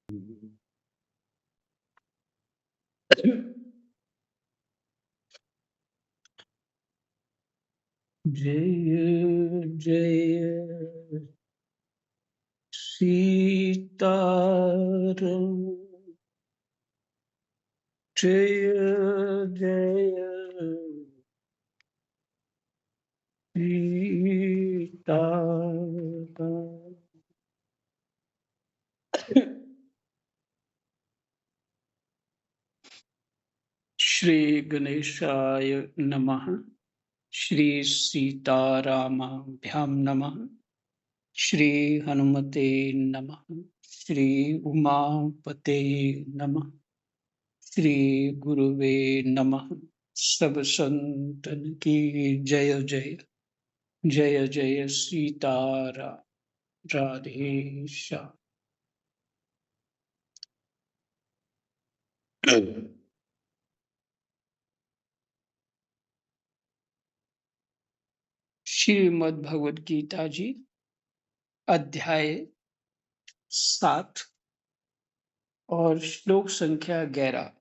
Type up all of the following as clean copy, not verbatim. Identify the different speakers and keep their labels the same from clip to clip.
Speaker 1: जय जय सीताराम, जय जय सीताराम। श्री गणेशाय नमः। श्री सीतारामाभ्यां नमः। श्री हनुमते नमः। श्री उमापते नमः। श्री गुरुवे नमः। सब संतन की जय जय। जय जय सीताराम। राधे श्याम। श्रीमद् भगवद गीता जी, अध्याय 7 और श्लोक संख्या 11।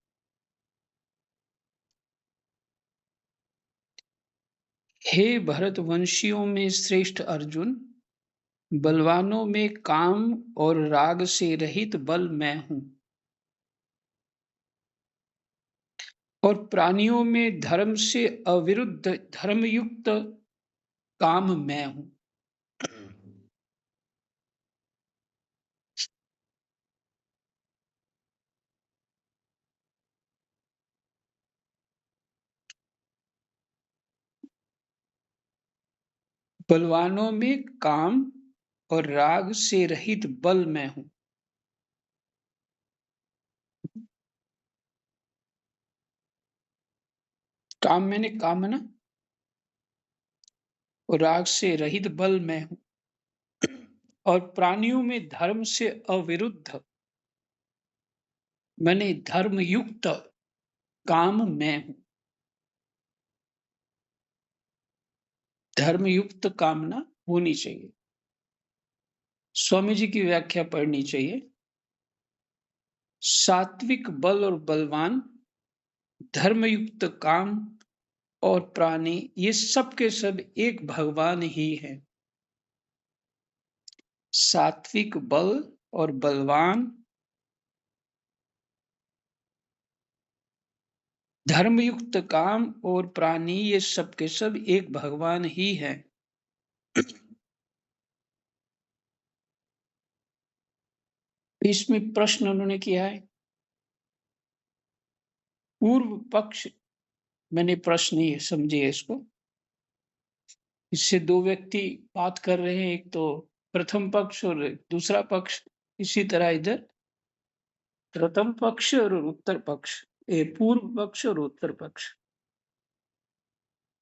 Speaker 1: हे भरतवंशियों में श्रेष्ठ अर्जुन, बलवानों में काम और राग से रहित बल मैं हूँ, और प्राणियों में धर्म से अविरुद्ध धर्मयुक्त काम मैं हूँ। बलवानों में काम और राग से रहित बल मैं हूँ। काम मैंने कामना, और राग से रहित बल मैं हूँ, और प्राणियों में धर्म से अविरुद्ध मैंने धर्मयुक्त काम मैं हूँ। धर्मयुक्त कामना होनी चाहिए। स्वामी जी की व्याख्या पढ़नी चाहिए। सात्विक बल और बलवान, धर्मयुक्त काम और प्राणी, ये सब के सब एक भगवान ही है। सात्विक बल और बलवान, धर्मयुक्त काम और प्राणी, ये सब के सब एक भगवान ही है। इसमें प्रश्न उन्होंने किया है। पूर्व पक्ष, मैंने प्रश्न ही समझिए इसको। इससे दो व्यक्ति बात कर रहे हैं, एक तो प्रथम पक्ष और दूसरा पक्ष। इसी तरह इधर प्रथम पक्ष और उत्तर पक्ष, पूर्व पक्ष और उत्तर पक्ष।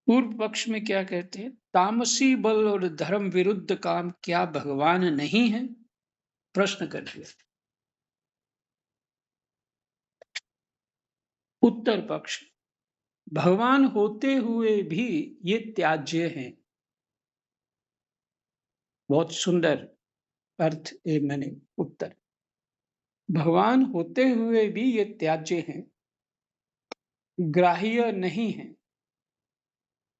Speaker 1: पूर्व पक्ष में क्या कहते हैं? तामसी बल और धर्म विरुद्ध काम क्या भगवान नहीं है? प्रश्न कर दिया। उत्तर पक्ष, भगवान होते हुए भी ये त्याज्य हैं। बहुत सुंदर अर्थ है। मैंने उत्तर, भगवान होते हुए भी ये त्याज्य हैं, ग्राह्य नहीं है।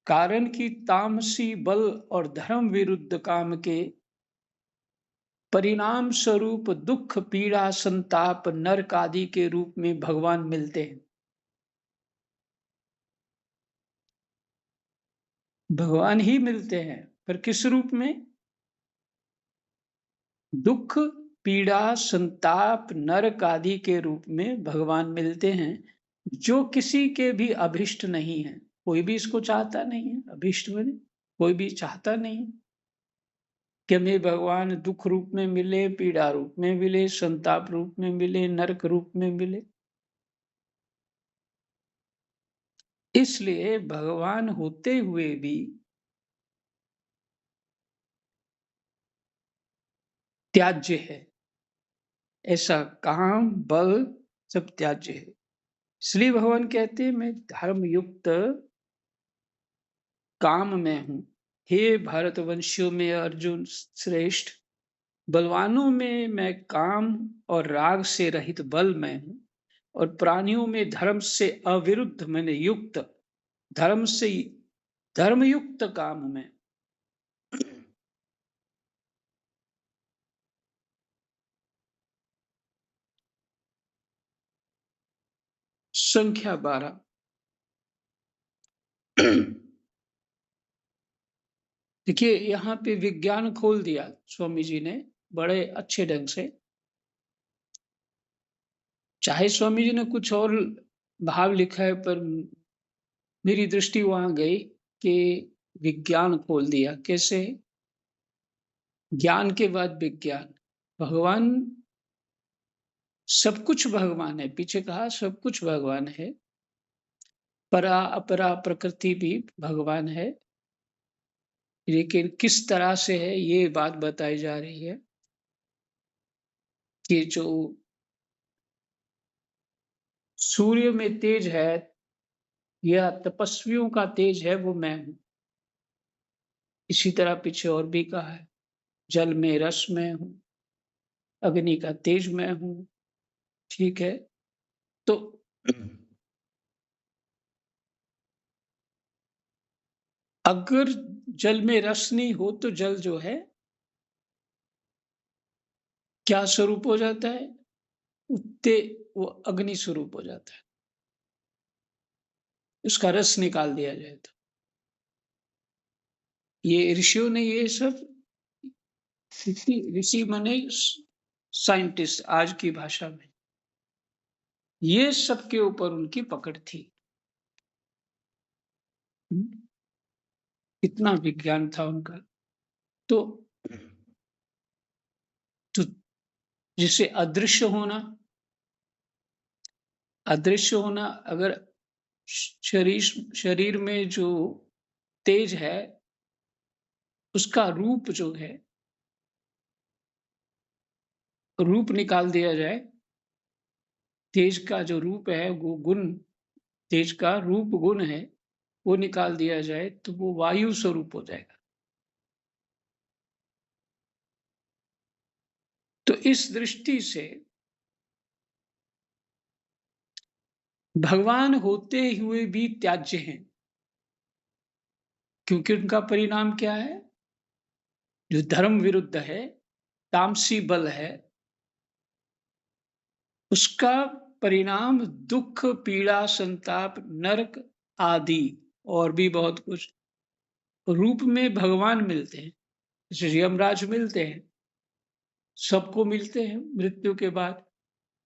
Speaker 1: कारण कि तामसी बल और धर्म विरुद्ध काम के परिणाम स्वरूप दुख, पीड़ा, संताप, नरक आदि के रूप में भगवान मिलते हैं। भगवान ही मिलते हैं, पर किस रूप में? दुख, पीड़ा, संताप, नरक आदि के रूप में भगवान मिलते हैं, जो किसी के भी अभिष्ट नहीं है। कोई भी इसको चाहता नहीं है। अभिष्ट में कोई भी चाहता नहीं है कि हमें भगवान दुख रूप में मिले, पीड़ा रूप में मिले, संताप रूप में मिले, नरक रूप में मिले। इसलिए भगवान होते हुए भी त्याज्य है। ऐसा काम, बल सब त्याज्य है। इसलिए भगवान कहते हैं मैं धर्मयुक्त काम में हूं। हे भारतवंशियों में अर्जुन श्रेष्ठ, बलवानों में मैं काम और राग से रहित बल मैं हूँ, और प्राणियों में धर्म से अविरुद्ध मैंने युक्त, धर्म से धर्मयुक्त काम हूँ मैं। संख्या 12। देखिए, यहाँ पे विज्ञान खोल दिया स्वामी जी ने बड़े अच्छे ढंग से। चाहे स्वामी जी ने कुछ और भाव लिखा है, पर मेरी दृष्टि वहाँ गई कि विज्ञान खोल दिया। कैसे? ज्ञान के बाद विज्ञान। भगवान, सब कुछ भगवान है। पीछे कहा सब कुछ भगवान है। परा अपरा प्रकृति भी भगवान है। लेकिन किस तरह से है, ये बात बताई जा रही है कि जो सूर्य में तेज है या तपस्वियों का तेज है, वो मैं हूँ। इसी तरह पीछे और भी कहा है, जल में रस मैं हूँ, अग्नि का तेज मैं हूँ। ठीक है? तो अगर जल में रस नहीं हो तो जल जो है क्या स्वरूप हो जाता है? उत्ते वो अग्नि स्वरूप हो जाता है। उसका रस निकाल दिया जाए तो। ये ऋषियों ने ये सब, ऋषि ऋषि माने साइंटिस्ट आज की भाषा में, ये सब के ऊपर उनकी पकड़ थी। कितना विज्ञान था उनका। तो तो जिसे अदृश्य होना, अदृश्य होना, अगर शरीर शरीर में जो तेज है, उसका रूप जो है, रूप निकाल दिया जाए, तेज का जो रूप है, वो गुण, तेज का रूप गुण है, वो निकाल दिया जाए तो वो वायु स्वरूप हो जाएगा। तो इस दृष्टि से भगवान होते हुए भी त्याज्य हैं, क्योंकि उनका परिणाम क्या है? जो धर्म विरुद्ध है, तामसी बल है, उसका परिणाम दुख, पीड़ा, संताप, नरक आदि और भी बहुत कुछ रूप में भगवान मिलते हैं। जैसे यमराज मिलते हैं, सबको मिलते हैं मृत्यु के बाद।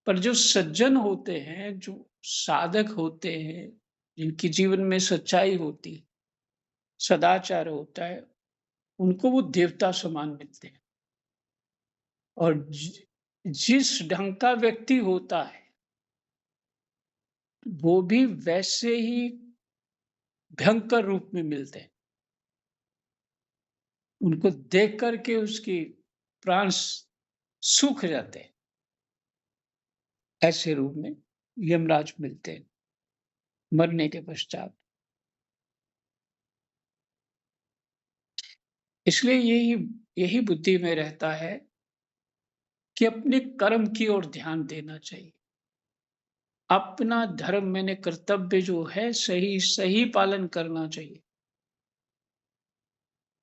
Speaker 1: पर जो सज्जन होते हैं, जो साधक होते हैं, जिनकी जीवन में सच्चाई होती है, सदाचार होता है, उनको वो देवता समान मिलते हैं। और जिस ढंग का व्यक्ति होता है, वो भी वैसे ही भयंकर रूप में मिलते हैं। उनको देख करके उसकी प्राण सूख जाते हैं। ऐसे रूप में यमराज मिलते हैं मरने के पश्चात। इसलिए यही यही बुद्धि में रहता है कि अपने कर्म की ओर ध्यान देना चाहिए। अपना धर्म मैंने कर्तव्य जो है सही सही पालन करना चाहिए।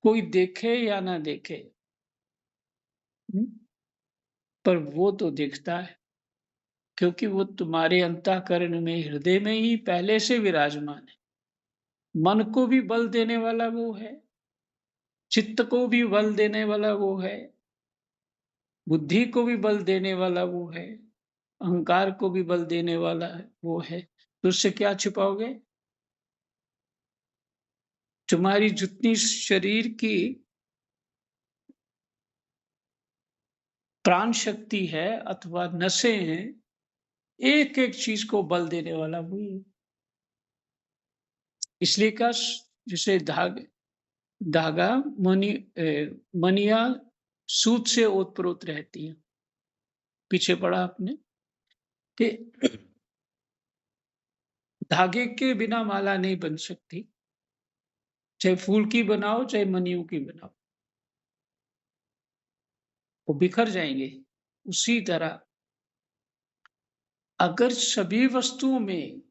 Speaker 1: कोई देखे या ना देखे, हुँ? पर वो तो दिखता है, क्योंकि वो तुम्हारे अंतःकरण में, हृदय में ही पहले से विराजमान है। मन को भी बल देने वाला वो है, चित्त को भी बल देने वाला वो है, बुद्धि को भी बल देने वाला वो है, अहंकार को भी बल देने वाला है वो है। तो उससे क्या छिपाओगे? तुम्हारी जितनी शरीर की प्राण शक्ति है अथवा नसें हैं, एक-एक चीज़ को बल देने वाला वही है। इसलिए का जैसे धागा मनिया सूत से ओत-प्रोत रहती है। पीछे पढ़ा आपने कि धागे के बिना माला नहीं बन सकती, चाहे फूल की बनाओ, चाहे मनियों की बनाओ। वो बिखर जाएंगे। उसी तरह अगर सभी वस्तुओं में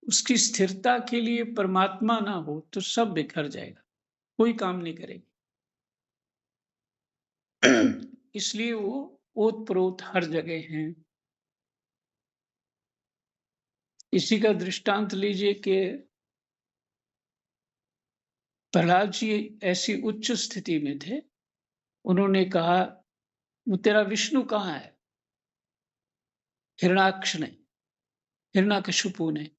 Speaker 1: उसकी स्थिरता के लिए परमात्मा ना हो तो सब बिखर जाएगा, कोई काम नहीं करेगी। इसलिए वो ओत-प्रोत हर जगह हैं। इसी का दृष्टांत लीजिए कि प्रहलाद जी ऐसी उच्च स्थिति में थे, उन्होंने कहा, "वो तेरा विष्णु कहाँ है?" हिरणाक्ष ने, हिरण्यकशिपु ने,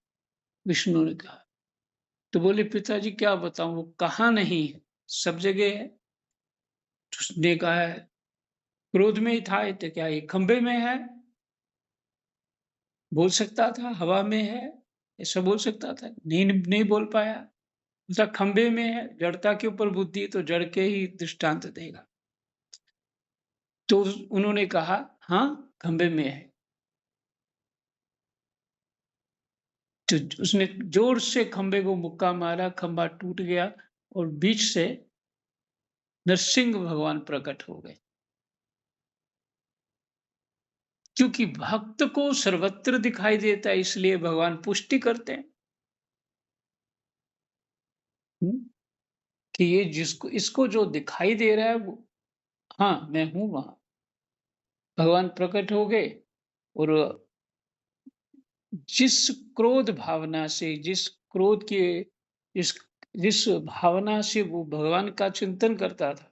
Speaker 1: विष्णु ने कहा। तो बोले, "पिताजी क्या बताऊँ, वो कहाँ नहीं है? सब जगह है।" तो उसने कहा, "क्रोध में ही था, तो क्या ये खंभे में है?" बोल सकता था, "हवा में है।" ऐसा बोल सकता था, नहीं बोल पाया। बोला, "खंभे में है।" जड़ता के ऊपर बुद्धि तो जड़ के ही दृष्टांत देगा। तो उन्होंने कहा, "हाँ, खंभे में है।" तो उसने जोर से खंभे को मुक्का मारा, खंभा टूट गया और बीच से नरसिंह भगवान प्रकट हो गए। क्योंकि भक्त को सर्वत्र दिखाई देता है, इसलिए भगवान पुष्टि करते हैं। हुँ, कि ये जिसको इसको जो दिखाई दे रहा है वो, हाँ, मैं हूँ वहाँ। भगवान प्रकट हो गए और जिस क्रोध भावना से, जिस क्रोध के जिस जिस भावना से वो भगवान का चिंतन करता था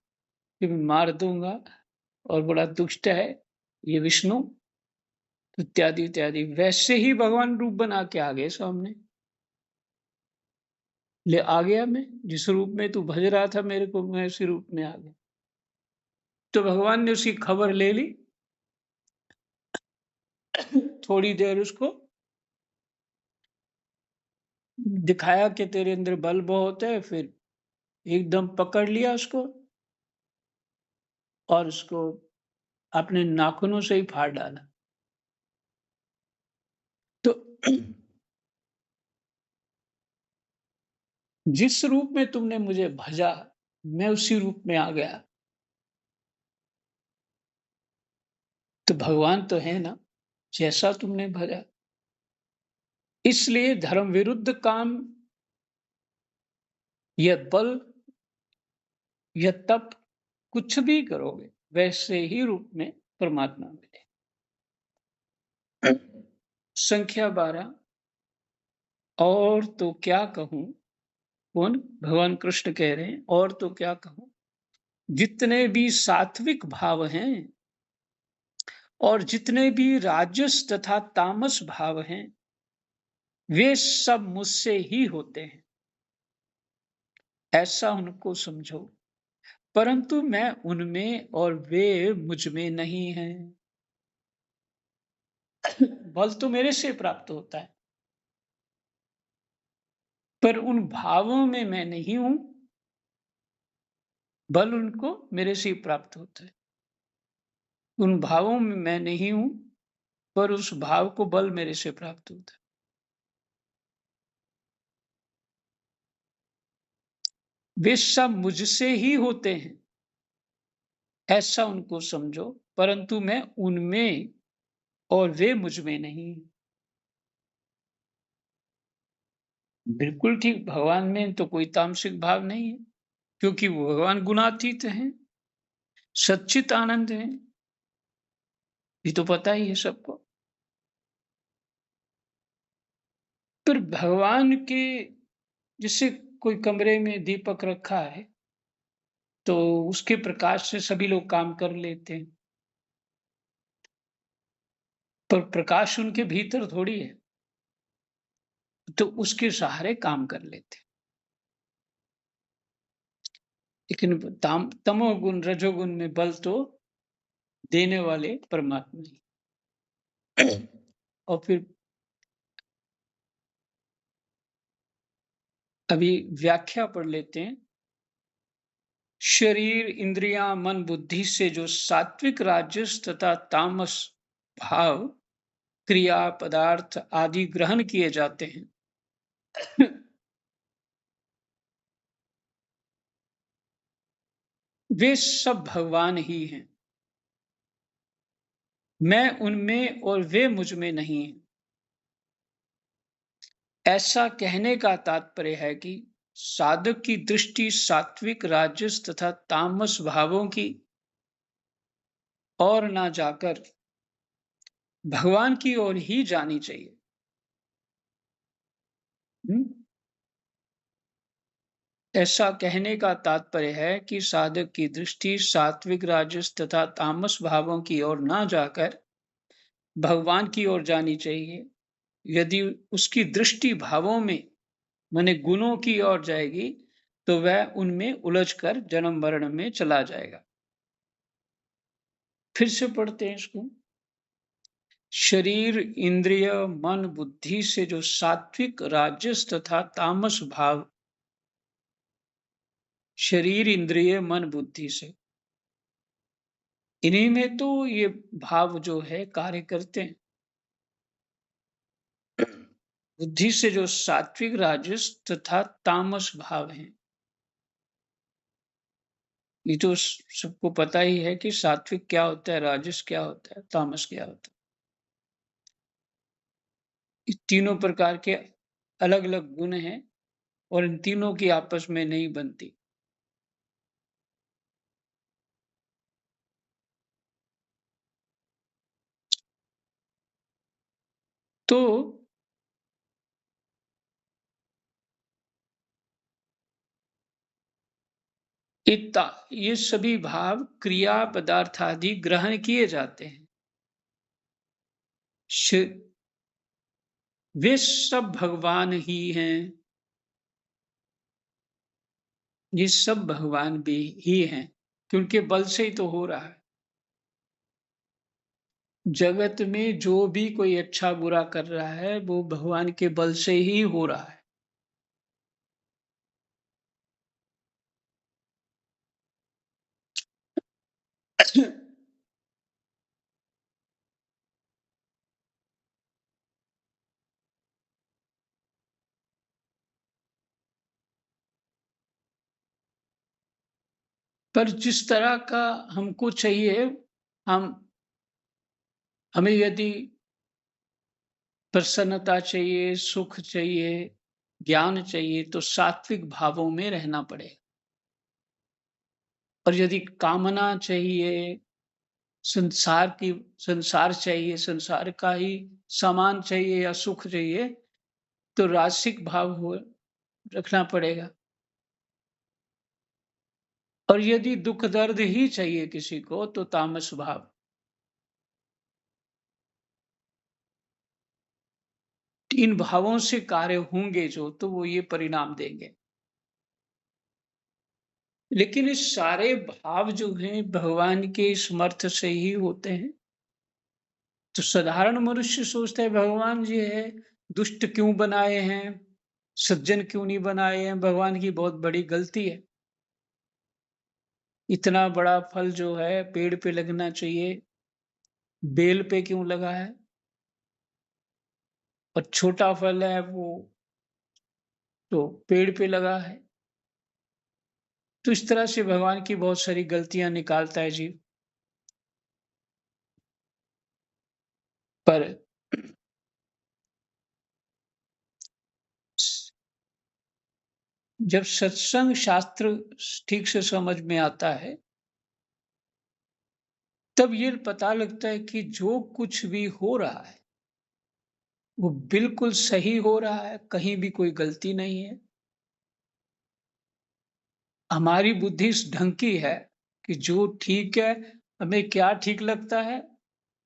Speaker 1: कि मैं मार दूँगा और बड़ा दुष्ट है ये विष्णु, इत्यादि, इत्यादि, वैसे ही भगवान रूप बना के आ गए सामने। ले आ गया मैं, जिस रूप में तू भज रहा था मेरे को, मैं उसी रूप में आ गया। तो भगवान ने उसकी खबर ले ली, थोड़ी देर उसको दिखाया कि तेरे अंदर बल बहुत है, फिर एकदम पकड़ लिया उसको और उसको अपने नाखूनों से ही फाड़ डाला। तो जिस रूप में तुमने मुझे भजा, मैं उसी रूप में आ गया। तो भगवान तो है ना, जैसा तुमने भजा। इसलिए धर्म विरुद्ध काम या बल या तप कुछ भी करोगे, वैसे ही रूप में परमात्मा मिले। संख्या 12। और तो क्या कहूँ, कौन? भगवान कृष्ण कह रहे हैं, और तो क्या कहूँ, जितने भी सात्विक भाव हैं और जितने भी राजस तथा तामस भाव हैं, वे सब मुझसे ही होते हैं, ऐसा उनको समझो। परंतु मैं उनमें और वे मुझ में नहीं हैं। बल तो मेरे से प्राप्त होता है, पर उन भावों में मैं नहीं हूँ, बल उनको मेरे से ही प्राप्त होता है। उन भावों में मैं नहीं हूँ, पर उस भाव को बल मेरे से प्राप्त होता है। वे सब मुझसे ही होते हैं, ऐसा उनको समझो, परंतु मैं उनमें और वे मुझ में नहीं। बिल्कुल ठीक, भगवान में तो कोई तामसिक भाव नहीं है, क्योंकि वो भगवान गुणातीत हैं, सच्चित आनंद हैं। ये तो पता ही है सबको। पर भगवान के, जैसे कोई कमरे में दीपक रखा है, तो उसके प्रकाश से सभी लोग काम कर लेते हैं। पर प्रकाश उनके भीतर थोड़ी है, तो उसके सहारे काम कर लेते हैं। लेकिन तमोगुण, रजोगुण में बल तो देने वाले परमात्मा ही। और फिर अभी व्याख्या पढ़ लेते हैं। शरीर, इंद्रियां, मन, बुद्धि से जो सात्विक, राजस तथा तामस भाव, क्रिया, पदार्थ आदि ग्रहण किए जाते हैं, वे सब भगवान ही हैं। मैं उनमें और वे मुझ में नहीं हैं। ऐसा कहने का तात्पर्य है कि साधक की दृष्टि सात्विक, राजस तथा तामस भावों की ओर ना जाकर भगवान की ओर ही जानी चाहिए। हुँ? ऐसा कहने का तात्पर्य है कि साधक की दृष्टि सात्विक, राजस तथा तामस भावों की ओर ना जाकर भगवान की ओर जानी चाहिए। यदि उसकी दृष्टि भावों में माने गुणों की ओर जाएगी, तो वह उनमें उलझकर जन्म मरण में चला जाएगा। फिर से पढ़ते हैं इसको। शरीर, इंद्रिय, मन, बुद्धि से जो सात्विक, राजस तथा तामस भाव शरीर, इंद्रिय, मन, बुद्धि से इन्हीं में तो ये भाव जो है कार्य करते हैं। बुद्धि से जो सात्विक, राजस तथा तामस भाव हैं, ये तो सबको पता ही है कि सात्विक क्या होता है, राजस क्या होता है, तामस क्या होता है। इस तीनों प्रकार के अलग-अलग गुण हैं और इन तीनों की आपस में नहीं बनती। तो इत्ता ये सभी भाव क्रिया पदार्थ आदि ग्रहण किए जाते हैं। श वे सब भगवान ही हैं। ये सब भगवान भी ही हैं, क्योंकि बल से ही तो हो रहा है। जगत में जो भी कोई अच्छा बुरा कर रहा है, वो भगवान के बल से ही हो रहा है। पर जिस तरह का हमको चाहिए, हम हमें यदि प्रसन्नता चाहिए, सुख चाहिए, ज्ञान चाहिए, तो सात्विक भावों में रहना पड़ेगा। और यदि कामना चाहिए, संसार की संसार चाहिए, संसार का ही सामान चाहिए या सुख चाहिए, तो रासिक भाव हो रखना पड़ेगा। और यदि दुःख दर्द ही चाहिए किसी को, तो तामस भाव। इन भावों से कार्य होंगे जो, तो वो ये परिणाम देंगे। लेकिन इस सारे भाव जो हैं भगवान के समर्थ से ही होते हैं। तो साधारण मनुष्य सोचता है भगवान जी है, दुष्ट क्यों बनाए हैं, सज्जन क्यों नहीं बनाए हैं, भगवान की बहुत बड़ी गलती है। इतना बड़ा फल जो है पेड़ पे लगना चाहिए, बेल पे क्यों लगा है? और छोटा फल है वो तो पेड़ पे लगा है। तो इस तरह से भगवान की बहुत सारी गलतियाँ निकालता है जीव। पर जब सत्संग शास्त्र ठीक से समझ में आता है, तब ये पता लगता है कि जो कुछ भी हो रहा है, वो बिल्कुल सही हो रहा है, कहीं भी कोई गलती नहीं है। हमारी बुद्धि इस ढंग की है कि जो ठीक है, हमें क्या ठीक लगता है,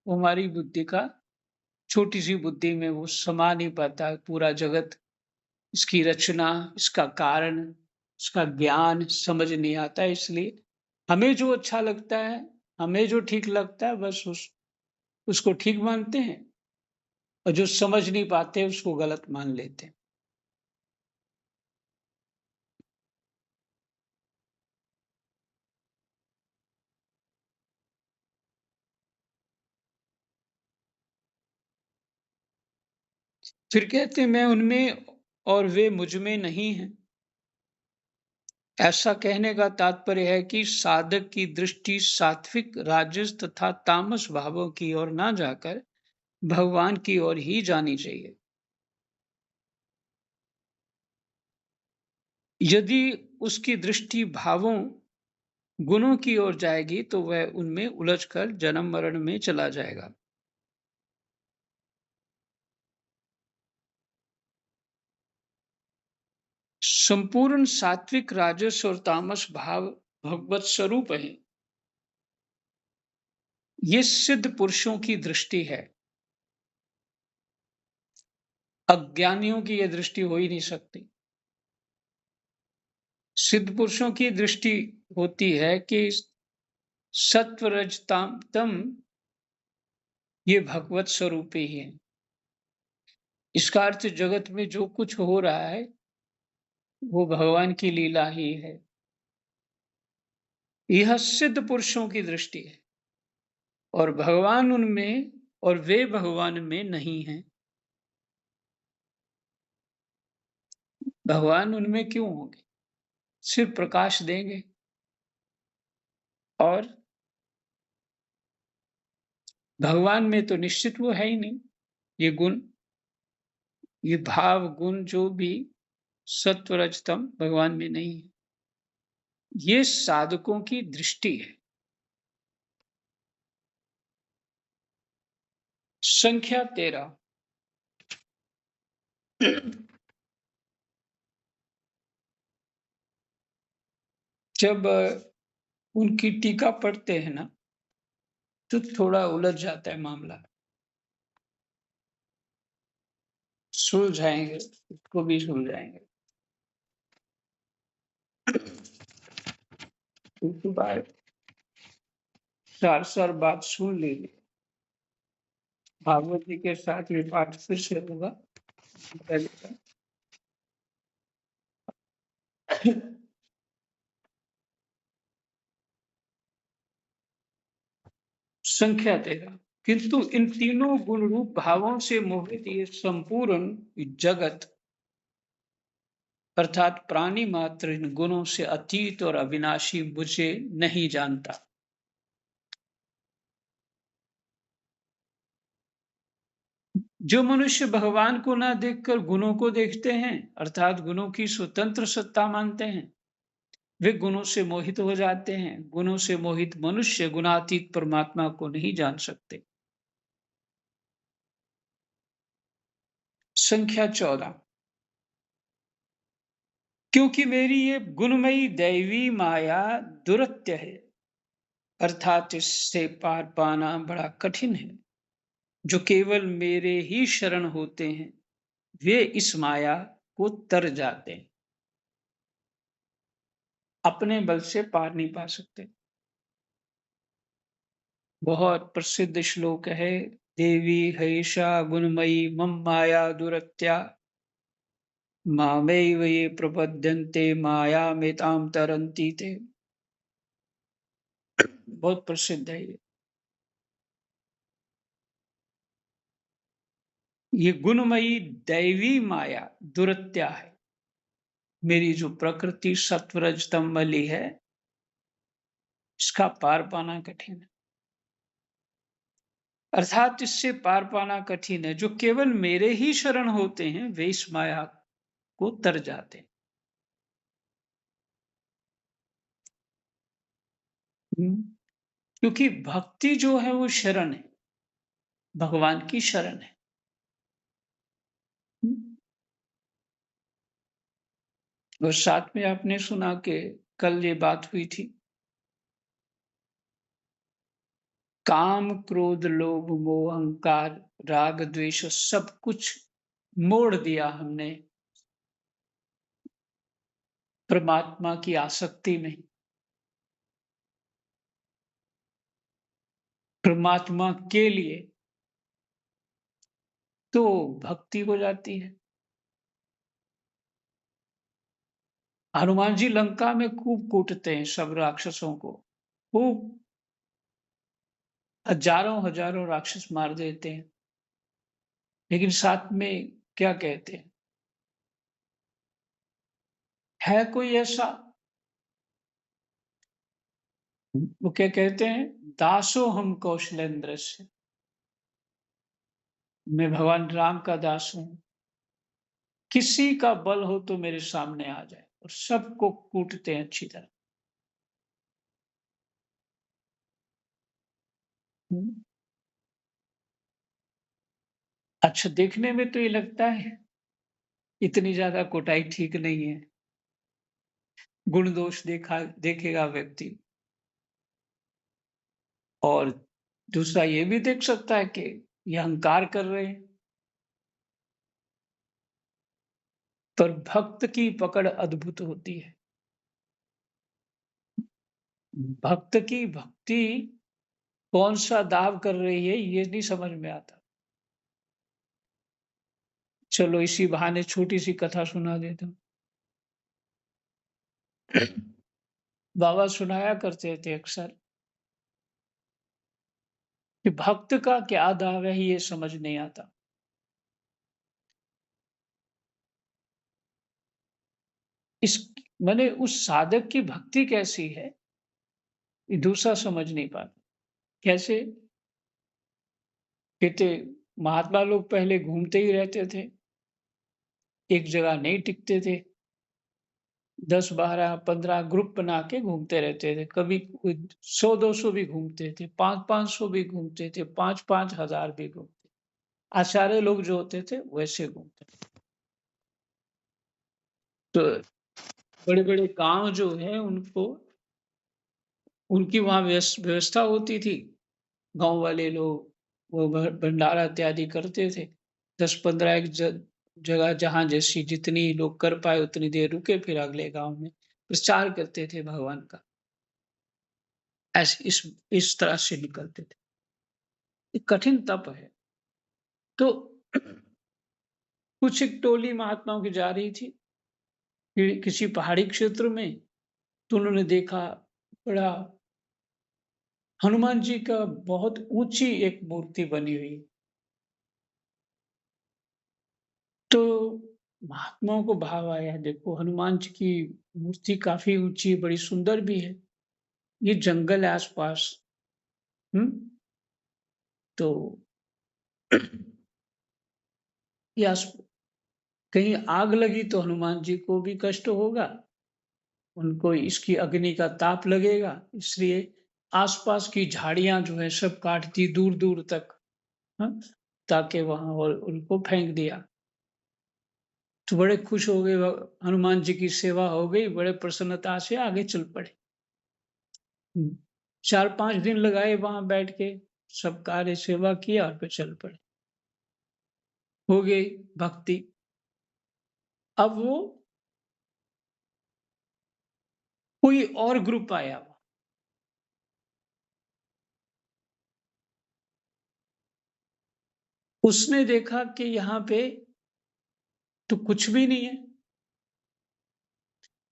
Speaker 1: वो हमारी बुद्धि का छोटी-सी बुद्धि में वो समा नहीं पाता है पूरा जगत, इसकी रचना, इसका कारण, इसका ज्ञान समझ नहीं आता है। इसलिए हमें जो अच्छा लगता है, हमें जो ठीक लगता है बस उसको ठीक मानते हैं और जो समझ नहीं पाते उसको गलत मान लेते हैं। फिर कहते हैं मैं उनमें और वे मुझ में नहीं हैं। ऐसा कहने का तात्पर्य है कि साधक की दृष्टि सात्विक, राजस तथा तामस भावों की ओर ना जाकर भगवान की ओर ही जानी चाहिए। यदि उसकी दृष्टि भावों, गुणों की ओर जाएगी तो वह उनमें उलझकर जन्म मरण में चला जाएगा। संपूर्ण सात्विक, राजस और तामस भाव भगवत स्वरूप है। ये सिद्ध पुरुषों की दृष्टि है। अज्ञानियों की यह दृष्टि हो ही नहीं सकती। सिद्ध पुरुषों की दृष्टि होती है कि सत्व रज तम ये भगवत स्वरूप ही है। इसका अर्थ जगत में जो कुछ हो रहा है वो भगवान की लीला ही है। यह सिद्ध पुरुषों की दृष्टि है और भगवान उनमें और वे भगवान में नहीं हैं। भगवान उनमें क्यों होंगे? सिर्फ प्रकाश देंगे और भगवान में तो निश्चित वो है ही नहीं। ये गुण, ये भाव गुण जो भी सत्व रजतम भगवान में नहीं है। ये साधकों की दृष्टि है। संख्या 13। जब उनकी टीका पढ़ते हैं ना तो थोड़ा उलझ जाता है मामला। सुलझाएंगे, उसको भी सुलझाएंगे। एक बार सार बात सुन लीजिए। भागवत जी के साथ ये पाठ फिर से होगा। संख्या 13। किंतु इन तीनों गुण रूप भावों से मोहित ये संपूर्ण जगत अर्थात प्राणी मात्र इन गुणों से अतीत और अविनाशी मुझे नहीं जानता। जो मनुष्य भगवान को ना देखकर गुणों को देखते हैं अर्थात गुणों की स्वतंत्र सत्ता मानते हैं, वे गुणों से मोहित हो जाते हैं। गुणों से मोहित मनुष्य गुणातीत परमात्मा को नहीं जान सकते। संख्या 14। क्योंकि मेरी ये गुणमयी दैवी माया दुरत्य है अर्थात इससे पार पाना बड़ा कठिन है। जो केवल मेरे ही शरण होते हैं वे इस माया को तर जाते हैं, अपने बल से पार नहीं पा सकते। बहुत प्रसिद्ध श्लोक है, देवी हईषा गुणमयी मम माया दुरत्या मामैव ये प्रपद्यन्ते मायामेतां तरन्ति ते। बहुत प्रसिद्ध है ये। ये गुणमयी दैवी माया दुरत्या है। मेरी जो प्रकृति सत्वरजतम वाली है इसका पार पाना कठिन है। अर्थात इससे पार पाना कठिन है। जो केवल मेरे ही शरण होते हैं वे इस माया को तर जाते हैं। क्योंकि भक्ति जो है वो शरण है, भगवान की शरण है। और साथ में आपने सुना कि कल ये बात हुई थी, काम क्रोध लोभ मोह अहंकार राग द्वेष सब कुछ मोड़ दिया हमने परमात्मा की आसक्ति में। परमात्मा के लिए तो भक्ति हो जाती है। हनुमान जी लंका में खूब कूटते हैं सब राक्षसों को, खूब हजारों हजारों राक्षस मार देते हैं। लेकिन साथ में क्या कहते हैं, है कोई ऐसा वो क्या कहते हैं, दासो हम कौशलेंद्र से, मैं भगवान राम का दास हूँ, किसी का बल हो तो मेरे सामने आ जाए, और सबको कूटते हैं अच्छी तरह। हम्म, अच्छा, देखने में तो ये लगता है इतनी ज्यादा कुटाई ठीक नहीं है, गुण दोष देखेगा व्यक्ति, और दूसरा ये भी देख सकता है कि ये अहंकार कर रहे हैं। पर भक्त की पकड़ अद्भुत होती है। भक्त की भक्ति कौन सा दाव कर रही है ये नहीं समझ में आता। चलो इसी बहाने छोटी सी कथा सुना देता हूँ। बाबा सुनाया करते थे अक्सर कि भक्त का क्या दाव है ये समझ नहीं आता। इस मैंने उस साधक की भक्ति कैसी है ये दूसरा समझ नहीं पाता। कैसे? कहते महात्मा लोग पहले घूमते ही रहते थे, एक जगह नहीं टिकते थे, 10, 12, 15 ग्रुप बना के घूमते रहते थे। कभी कोई 100, 200 भी घूमते थे, 500, 500 भी घूमते थे, 5,000 भी घूमते। आचार्य लोग जो होते थे वैसे घूमते। तो बड़े बड़े गांव जो है उनको, उनकी वहां व्यवस्था होती थी। गांव वाले लोग वो भंडारा इत्यादि करते थे। 10, 15 एक जगह जहां जैसी जितनी लोग कर पाए उतनी देर रुके, फिर अगले गांव में प्रचार करते थे भगवान का। ऐसे इस तरह से निकलते थे। एक कठिन तप है। तो कुछ एक टोली महात्माओं की जा रही थी किसी पहाड़ी क्षेत्र में। तो उन्होंने देखा बड़ा हनुमान जी का बहुत ऊंची एक मूर्ति बनी हुई। तो महात्माओं को भाव आया, देखो हनुमान जी की मूर्ति काफी ऊंची, बड़ी सुंदर भी है, ये जंगल है आसपास। हम्म तो ये कहीं आग लगी तो हनुमान जी को भी कष्ट होगा, उनको इसकी अग्नि का ताप लगेगा, इसलिए आसपास की झाड़ियां जो है सब काट दी दूर दूर तक। हाँ, ताकि वहां और उनको फेंक दिया। तो बड़े खुश हो गए, हनुमान जी की सेवा हो गई, बड़े प्रसन्नता से आगे चल पड़े। 4, 5 दिन लगाए वहां बैठ के, सब कार्य सेवा किया और फिर चल पड़े। हो गई भक्ति। अब वो कोई और ग्रुप आया, उसने देखा कि यहाँ पे तो कुछ भी नहीं है।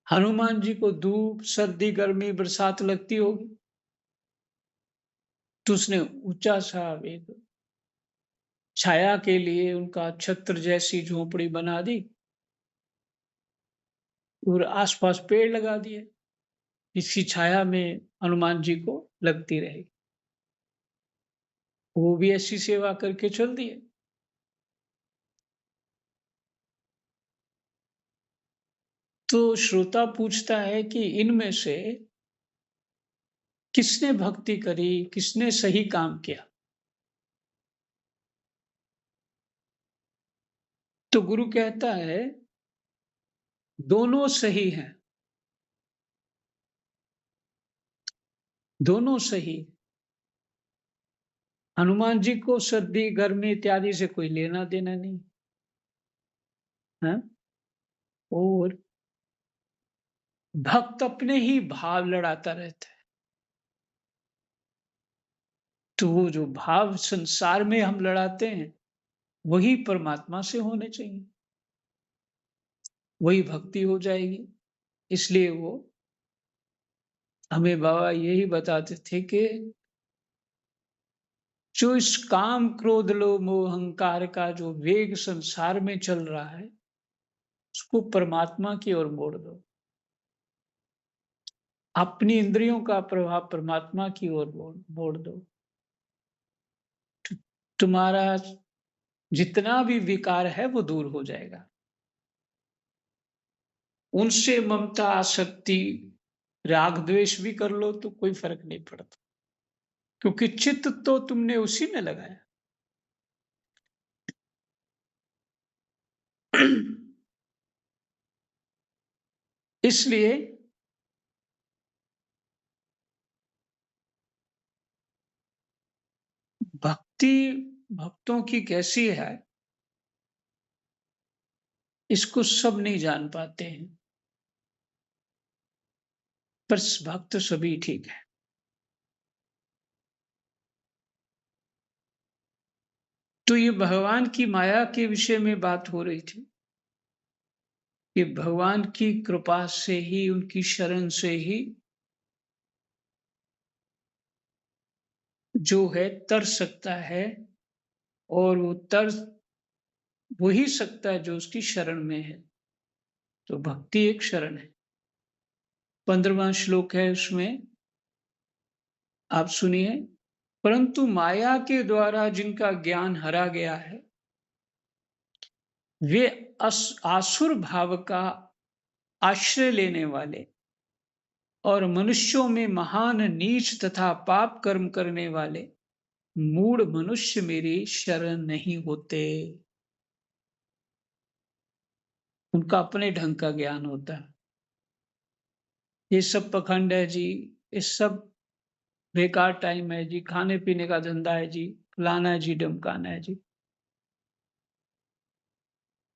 Speaker 1: हनुमान जी को धूप सर्दी गर्मी बरसात लगती होगी, तो उसने ऊंचा सा एक छाया के लिए उनका छत्र जैसी झोपड़ी बना दी और आसपास पेड़ लगा दिए, इसकी छाया में हनुमान जी को लगती रहेगी। वो भी ऐसी सेवा करके चल दिए। तो श्रोता पूछता है कि इनमें से किसने भक्ति करी, किसने सही काम किया? तो गुरु कहता है दोनों सही हैं, दोनों सही। हनुमान जी को सर्दी गर्मी इत्यादि से कोई लेना देना नहीं है। और भक्त अपने ही भाव लड़ाता रहता है। तो वो जो भाव संसार में हम लड़ाते हैं वही परमात्मा से होने चाहिए, वही भक्ति हो जाएगी। इसलिए वो हमें बाबा यही बताते थे कि जो इस काम क्रोध लोभ मोह अहंकार का जो वेग संसार में चल रहा है उसको परमात्मा की ओर मोड़ दो। अपनी इंद्रियों का प्रभाव परमात्मा की ओर मोड़ दो। तुम्हारा जितना भी विकार है वो दूर हो जाएगा। उनसे ममता, आसक्ति, राग द्वेष भी कर लो तो कोई फर्क नहीं पड़ता, क्योंकि चित्त तो तुमने उसी में लगाया। इसलिए भक्ति भक्तों की कैसी है, इसको सब नहीं जान पाते हैं, पर भक्त सभी ठीक है। तो ये भगवान की माया के विषय में बात हो रही थी कि भगवान की कृपा से ही, उनकी शरण से ही जो है तर सकता है, और वो तर वही सकता है जो उसकी शरण में है। तो भक्ति एक शरण है। 15वां श्लोक है उसमें, आप सुनिए। परंतु माया के द्वारा जिनका ज्ञान हरा गया है, वे आसुर भाव का आश्रय लेने वाले और मनुष्यों में महान नीच तथा पाप कर्म करने वाले मूढ़ मनुष्य मेरी शरण नहीं होते। उनका अपने ढंग का ज्ञान होता है। ये सब पखंड है जी, ये सब बेकार टाइम है जी, खाने पीने का धंधा है जी, फलाना है जी, ढमकाना है जी।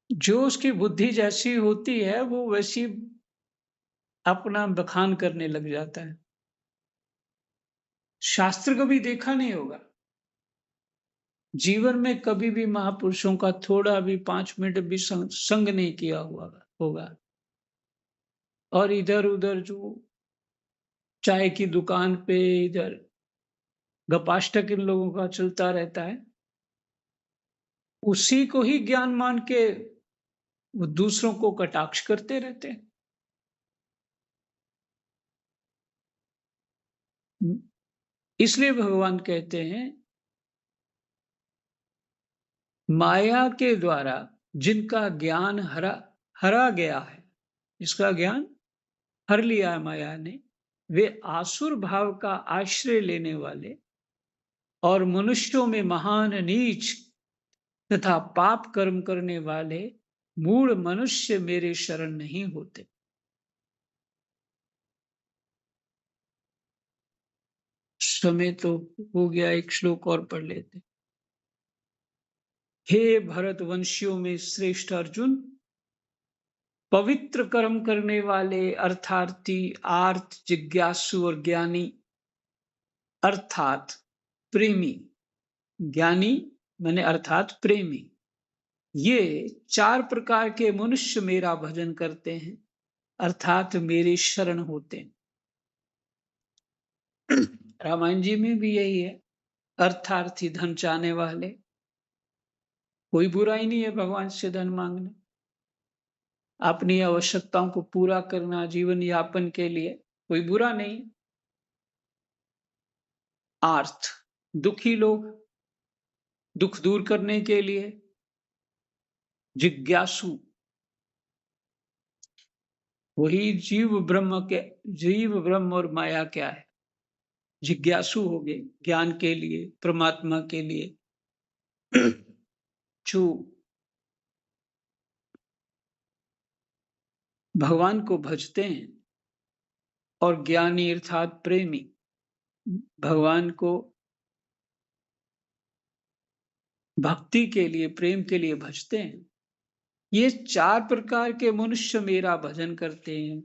Speaker 1: जो उसकी बुद्धि जैसी होती है वो वैसी अपना बखान करने लग जाता है। शास्त्र कभी देखा नहीं होगा, जीवन में कभी भी महापुरुषों का थोड़ा भी 5 मिनट भी संग नहीं किया हुआ होगा, और इधर उधर जो चाय की दुकान पे इधर गपाष्टक इन लोगों का चलता रहता है, उसी को ही ज्ञान मान के वो दूसरों को कटाक्ष करते रहते हैं। इसलिए भगवान कहते हैं, माया के द्वारा जिनका ज्ञान हरा हरा गया है, इसका ज्ञान हर लिया है माया ने, वे आसुर भाव का आश्रय लेने वाले और मनुष्यों में महान नीच तथा पाप कर्म करने वाले मूढ़ मनुष्य मेरे शरण नहीं होते। समय तो हो गया, एक श्लोक और पढ़ लेते। हे भरतवंशियों में श्रेष्ठ अर्जुन, पवित्र कर्म करने वाले अर्थार्थी, आर्त, जिज्ञासु और ज्ञानी, अर्थात प्रेमी। ज्ञानी माने अर्थात प्रेमी, ये 4 प्रकार के मनुष्य मेरा भजन करते हैं, अर्थात मेरे शरण होते हैं। रामायण जी में भी यही है, अर्थार्थी धन चाहने वाले। कोई बुराई नहीं है भगवान से धन मांगना, अपनी आवश्यकताओं को पूरा करना जीवन यापन के लिए कोई बुरा नहीं। आर्थ, दुखी लोग, दुख दूर करने के लिए। जिज्ञासु, वही जीव ब्रह्म और माया क्या है, जिज्ञासु हो गए ज्ञान के लिए, परमात्मा के लिए। जो भगवान को भजते हैं, और ज्ञानी अर्थात प्रेमी भगवान को भक्ति के लिए, प्रेम के लिए भजते हैं। ये 4 प्रकार के मनुष्य मेरा भजन करते हैं,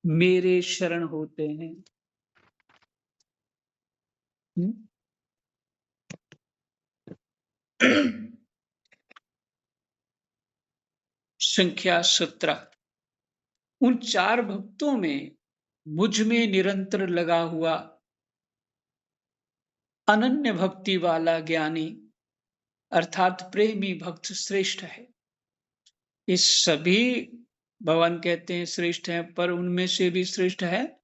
Speaker 1: मेरे शरण होते हैं। संख्या 17। उन 4 भक्तों में मुझ में निरंतर लगा हुआ अनन्य भक्ति वाला ज्ञानी अर्थात प्रेमी भक्त श्रेष्ठ है। इस सभी भगवान कहते हैं श्रेष्ठ है, पर उनमें से भी श्रेष्ठ है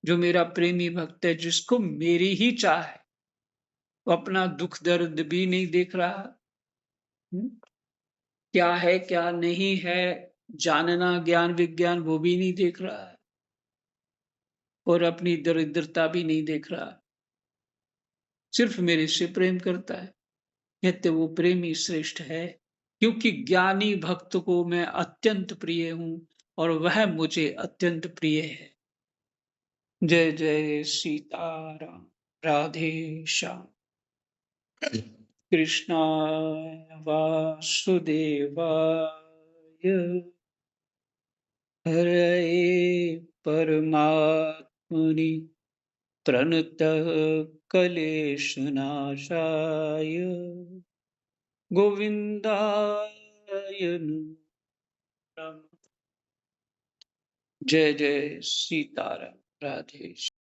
Speaker 1: जो मेरा प्रेमी भक्त है, जिसको मेरी ही चाह है। वो अपना दुख दर्द भी नहीं देख रहा। हम्म, क्या है क्या नहीं है, जानना ज्ञान विज्ञान वो भी नहीं देख रहा है, और अपनी दरिद्रता भी नहीं देख रहा, सिर्फ मेरे से प्रेम करता है। कहते वो प्रेमी श्रेष्ठ है, क्योंकि ज्ञानी भक्त को मैं अत्यंत प्रिय हूं और वह मुझे अत्यंत प्रिय है। जय जय सीताराम। राधे श्याम। कृष्णाय वासुदेवाय हरे परमात्मनि प्रणतः क्लेशनाशाय गोविन्दाय नमः। जय जय सीताराम। राधे।